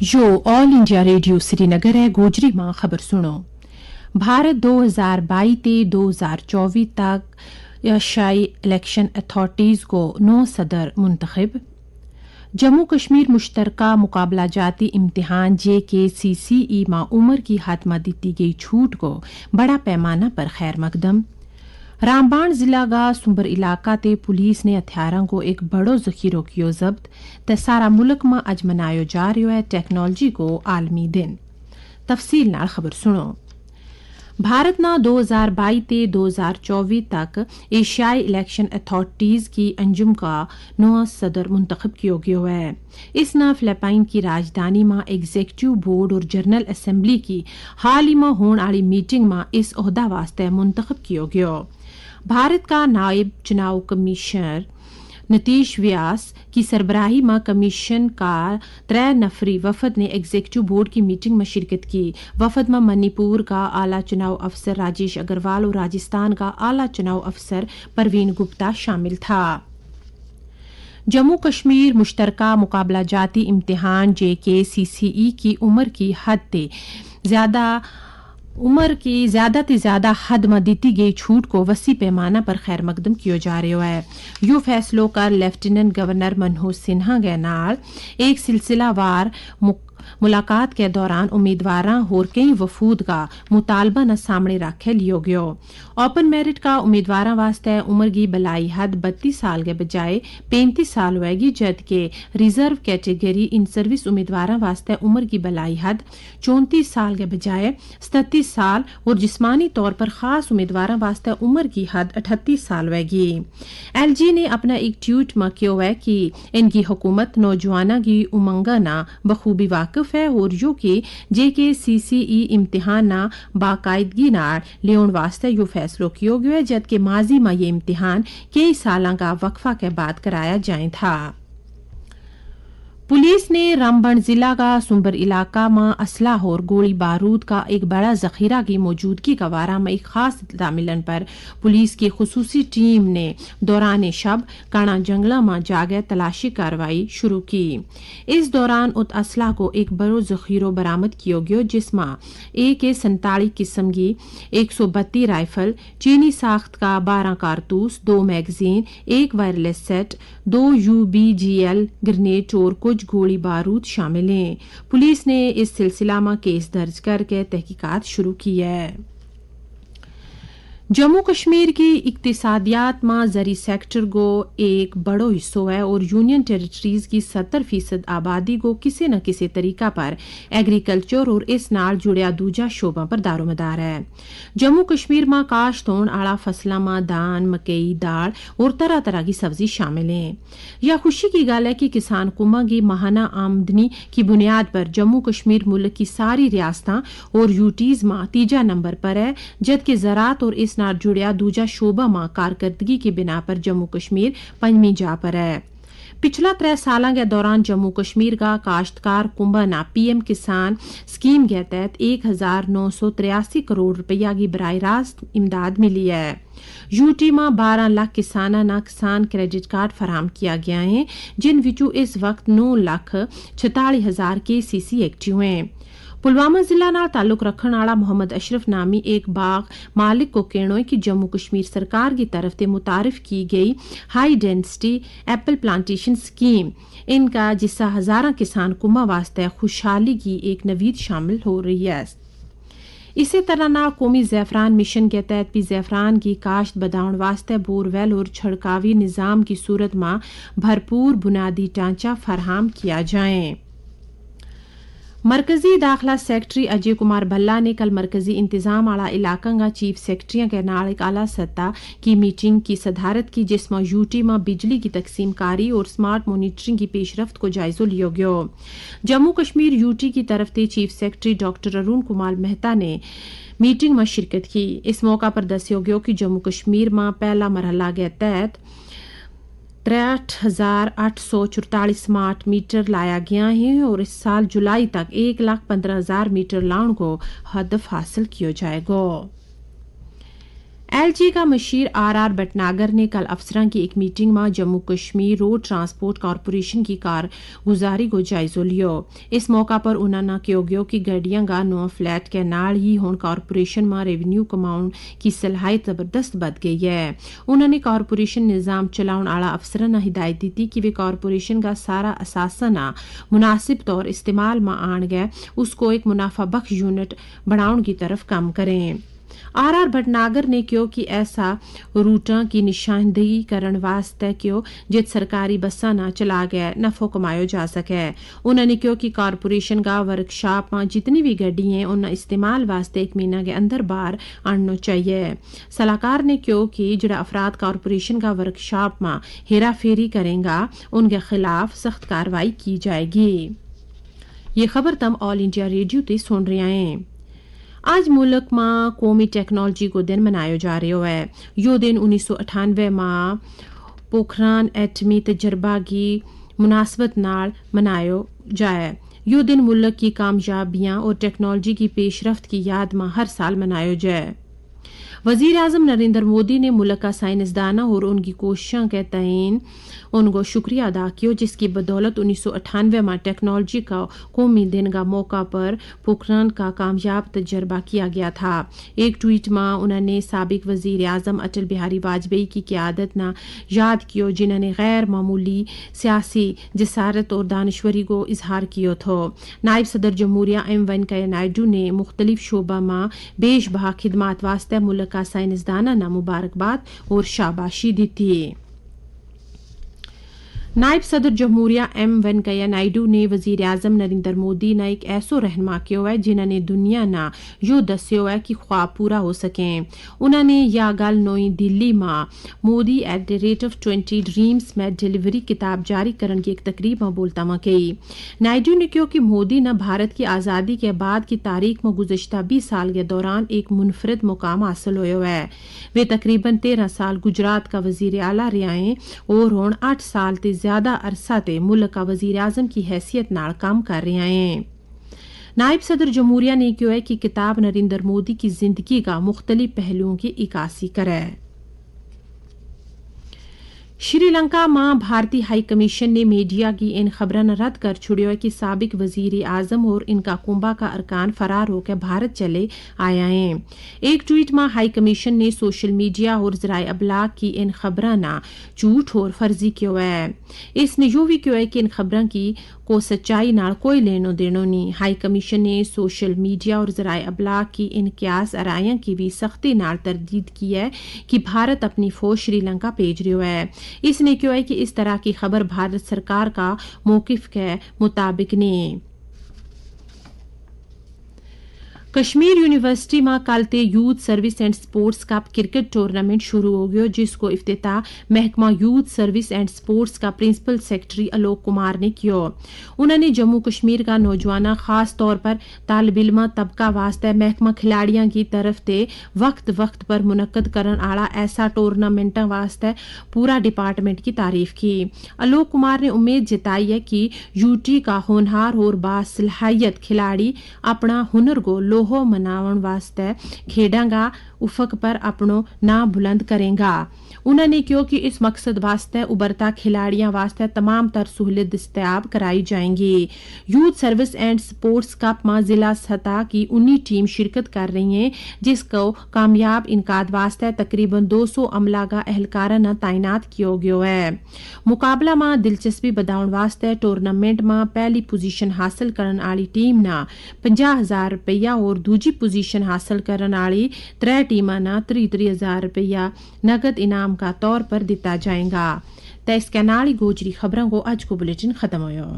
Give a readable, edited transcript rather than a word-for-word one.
यो all India radio Srinagar है। गोजरी मां खबर सुनो। भारत 2022 ते 2024 तक एशियाई इलेक्शन अथॉरिटीज को 9 सदर मुंतखब। जम्मू कश्मीर मुश्तरका मुकाबला जाती इम्तिहान JKCCE मां उम्र की हद में दी गई छूट को बड़ा पैमाना पर खैर मकदम। रामबाण जिला का सुंबर इलाका ते पुलिस ने हथियारों को एक बड़ो जखीरो कियो जब्त। ते सारा मुल्क में अज मनायो जा रहा है टेक्नोलॉजी को आलमी दिन। तफसील नाल खबर सुनो। भारत ना 2022 ते 2024 तक एशियाई इलेक्शन अथॉरिटीज की अंजुम का 9 सदर मुंतखब किया गया है। इस ना फिलिपाइन की राजधानी में एग्जीक्यूटिव बोर्ड और जनरल असेंबली की हाल ही में होने वाली मीटिंग में इस ओहदा वास्ते मुंतखब किया गया। भारत का नायब चुनाव कमिश्नर नीतीश व्यास की सरबराही में कमीशन का 3 नफरी वफद ने एग्जीक्यूटिव बोर्ड की मीटिंग में शिरकत की। वफद में मणिपुर का आला चुनाव अफसर राजेश अग्रवाल और राजस्थान का आला चुनाव अफसर परवीन गुप्ता शामिल था। जम्मू कश्मीर मुश्तरका मुकाबला जाती इम्तिहान JKCCE की उम्र की ज्यादा ते ज्यादा हद में दी गई छूट को वसी पैमाना पर खैर मकदम किया जा रहा है। यो फैसलों कर लेफ्टिनेंट गवर्नर मनोज सिन्हा के नाल एक सिलसिलावार मुलाकात के दौरान उम्मीदवारों और कई वफूद का मुतालबा न सामने रखे लियो गयो। ओपन मेरिट का उम्मीदवारों वास्ते उम्र की बलाई हद 32 साल के बजाय 35 साल होगी, जबकि रिजर्व कैटेगरी इन सर्विस उम्मीदवारों वास्ते उम्र की बलाई हद 34 साल के बजाय 37 साल और जिस्मानी तौर पर खास उम्मीदवारों वास्ते उम्र की हद 38 साल होगी। LG ने अपना एक ट्वीट में किया है कि इनकी हुकूमत नौजवानों की उमंगा ना बखूबी वाकिफ है और जो कि JKCCE इम्तिहान ना बाकायदगी नाल लेन वास्ते यो फैसलो किया गया है, जबकि माजी में ये इम्तिहान कई साल का वक्फा के बाद कराया जाए था। पुलिस ने रामबन जिला का सुंबर इलाका में असलाह और गोली बारूद का एक बड़ा जखीरा की मौजूदगी का वारा में एक खास इत्तला मिलन पर पुलिस की खुसूसी टीम ने दौरान शब काना जंगला में जाकर तलाशी कार्रवाई शुरू की। इस दौरान उत असलाह को एक बड़ो जखीरो बरामद किया गया, जिसमें AK-47 किस्म की 132 राइफल, चीनी साख्त का 12 कारतूस, 2 magazine, 1 wireless set, 2 UBGL grenade और कुछ गोली बारूद शामिल हैं। पुलिस ने इस सिलसिला में केस दर्ज करके तहकीकात शुरू की है। जम्मू कश्मीर की इक्तिसादियात में ज़री सेक्टर को एक बड़ो हिस्सो है और यूनियन टेरिटरीज की 70% आबादी को किसी न किसी तरीका पर एग्रीकल्चर और इस नाल जुड़िया दूजा शोबा पर दारोमदार है। जम्मू कश्मीर में काश्त होने आला फसलों में धान, मकई, दाल और तरह तरह की सब्जी शामिल हैं। यह खुशी की गल है कि किसान कुमा की माहाना आमदनी की बुनियाद पर जम्मू कश्मीर मुल्क की सारी रियासतां और यूटीज में 3 नंबर पर है, जबकि ज़राअत और इस नाल जुड़िया दूजा शोबा में कारकर्दगी की बिना पर जम्मू कश्मीर 5वीं जा पर है। पिछला 3 साल के दौरान जम्मू कश्मीर का काश्तकार कुंभा ना PM किसान स्कीम के तहत 1983 करोड़ रुपया की बराह रास्त इमदाद मिली है। यूटी में 12 लाख किसाना ना किसान क्रेडिट कार्ड फराम किया गया है, जिन विचों इस वक्त 9,46,000 KCC एक्टिव हैं। पुलवामा जिला नाल ताल्लुक रखने वाला मोहम्मद अशरफ नामी एक बाग मालिक को कहना है कि जम्मू कश्मीर सरकार की तरफ से मुतारिफ की गई high density Apple plantation scheme इनका जिससे हजारों किसान कुमा वास्ते खुशहाली की एक नवीद शामिल हो रही है। इसी तरह ना कौमी ज़ैफ़रान मिशन के तहत भी ज़ैफ़रान की काश्त बदाउन वास्ते बोरवेल और छिड़कावी निज़ाम की सूरत में भरपूर बुनियादी ढांचा फराहम किया जाए। मरकजी दाखिला सेक्रेटरी अजय कुमार भल्ला ने कल मरकजी इंतजाम आला इलाका का चीफ सेक्रेटरियों के नाल एक आला सतह की मीटिंग की सदारत की, जिसमें यूटी में बिजली की तकसीम कारी और स्मार्ट मॉनिटरिंग की पेशरफ्त को जायजा लिया गया। जम्मू कश्मीर यूटी की तरफ से chief secretary doctor Arun Kumar Mehta ने मीटिंग में शिरकत की। इस मौका पर दस्या गया कि जम्मू कश्मीर में पहला मरहला के तहत 63,844 स्मार्ट मीटर लाया गया है और इस साल जुलाई तक 1,15,000 मीटर लाने को हदफ हासिल किया जाएगा। LG کا مشیر RR بٹناگر نے کل افسران کی ایک میٹنگ میں Jammu Kashmir road transport corporation کی کارگزاری کو جائزہ لیو. اس موقع پر انہوں نے کہو گیا کہ گڈیاں گا نو فلیٹ کے نال ہی ہون کارپوریشن میں ریونیو کماؤن کی صلاحیت زبردست بد گئی ہے. انہوں نے کارپوریشن نظام چلاؤن آلا افسران ہدایت دی کہ وہ کارپوریشن کا سارا اثاثہ مناسب طور استعمال میں آن گئے اس کو ایک منافع بخش یونٹ بناؤن کی طرف کام کریں. RR بٹناگر نے کہو کہ ایسا روٹاں کی نشاندہی کرن واسطے کہو جت سرکاری بساں نہ چلا گئے نفع کمایا جا سکے. انہوں نے کہو کہ کارپوریشن کا ورکشاپ میں جتنی بھی گڈی ہیں انہیں استعمال واسطے ایک مہینہ کے اندر باہر آننا چاہیے. صلاحکار نے کہو کہ جڑا افراد کارپوریشن کا ورکشاپ میں ہیرا پھیری کریں گا ان کے خلاف سخت کارروائی کی جائے گی. یہ خبر تم آل انڈیا ریڈیو تے سن رہے ہیں. آج ملک میں قومی ٹیکنالوجی کو دن منایا جا رہا ہے. یہ دن 1998 میں پوکھران ایٹمی تجربہ کی مناسبت نال منایا جائے. یہ دن ملک کی کامیابیاں اور ٹیکنالوجی کی پیش رفت کی یاد میں ہر سال منایا جائے. وزیر اعظم نریندر مودی نے ملک کا سائنسدانوں اور ان کی کوششوں کے تئیں ان کو شکریہ ادا کیا جس کی بدولت 1998 میں ٹیکنالوجی کا قومی دن کا موقع پر پوکھران کا کامیاب تجربہ کیا گیا تھا. ایک ٹویٹ میں انہوں نے سابق وزیر اعظم اٹل بہاری واجپئی کی قیادت نہ یاد کیا جنہوں نے غیر معمولی سیاسی جسارت اور دانشوری کو اظہار کیا تھا. نائب صدر جمہوریہ وینکیا نائیڈو نے مختلف شعبوں میں بیش بہا خدمات واسطے ملک کا سائنسدانوں نے مبارکباد اور شاباشی دی تھی. نائب صدر جمہوریہ وینکیا نائیڈو نے وزیر اعظم نریندر مودی نے ایک ایسو رہنما کیا ہے جنہوں نے دنیا نہ یوں دسیو ہے کہ خواب پورا ہو سکیں. انہوں نے یہ گل نئی دلی میں مودی @20 ڈریمز میں ڈیلیوری کتاب جاری کرنے کی ایک تقریب میں بولتا میں کہی. نائیڈو نے کہا کہ مودی نے بھارت کی آزادی کے بعد کی تاریخ میں گزشتہ 20 سال کے دوران ایک منفرد مقام حاصل ہوا ہے. وہ تقریباً 13 سال گجرات کا وزیر اعلیٰ رہے ہیں اور ہن 8 سال تے زیادہ عرصہ تے ملک کا وزیر اعظم کی حیثیت نال کام کر رہے ہیں. نائب صدر جمہوریہ نے کہا ہے کہ کتاب نریندر مودی کی زندگی کا مختلف پہلوؤں کی عکاسی کرے. شری لنکا میں بھارتی ہائی کمیشن نے میڈیا کی ان خبروں رد کر چھڑیا ہے کہ سابق وزیر اعظم اور ان کا کنبہ کا ارکان فرار ہو کے بھارت چلے آیا ہیں. ایک ٹویٹ میں ہائی کمیشن نے سوشل میڈیا اور ذرائع ابلاغ کی ان خبروں نہ جھوٹ اور فرضی کیا ہے. اس نے یہ بھی کیا ہے کہ ان خبروں کی کو سچائی نال کوئی لینو دینو نہیں. ہائی کمیشن نے سوشل میڈیا اور ذرائع ابلاغ کی ان قیاس آرائیاں کی بھی سختی نال تردید کی ہے کہ بھارت اپنی فوج شری لنکا بھیج رہا ہے. اس نے کہا ہے کہ اس طرح کی خبر بھارت سرکار کا موقف کے مطابق نہیں. کشمیر یونیورسٹی میں کل تے youth service and sports cup cricket tournament شروع ہو گیا جس کو افتتاح محکمہ یوتھ سروس اینڈ سپورٹس کا پرنسپل سیکرٹری الوک کمار نے کیا. انہوں نے جموں کشمیر کا نوجوانوں خاص طور پر طالب علم طبقہ واسطے محکمہ کھلاڑیاں کی طرف تے وقت پر منعقد کرن آڑا ایسا ٹورنامنٹ واسطے پورا ڈپارٹمنٹ کی تعریف کی. الوک کمار نے امید جتائی ہے کہ یوٹی کا ہونہار اور باصلاحیت کھلاڑی اپنا ہنر کو لوہو مناون واسطے کھیڈاں گا افق پر اپنو نام بلند کریں گا. انہوں نے کہا کہ اس مقصد واسطے ابھرتا کھلاڑیاں واسطے تمام تر سہولت دستیاب کرائی جائیں گی. Youth service and sports cup میں ضلع سطح کی 19 ٹیم شرکت کر رہی ہیں جس کو کامیاب انعقاد واسطے تقریباً 200 عملہ کا اہلکارہ نہ تعینات کیا گیا ہے. مقابلہ میں دلچسپی بداؤن واسطے ٹورنامنٹ میں پہلی پوزیشن حاصل کرنے والی ٹیم نہ 50,000 روپیہ اور دوسری پوزیشن حاصل کرنے والی 3 ٹیماں نہ 33,000 روپیہ نقد انعام کا طور پر دیتا جائے گا. تے اس کے نال گوجری خبروں کو اج کو بلیٹن ختم ہویا.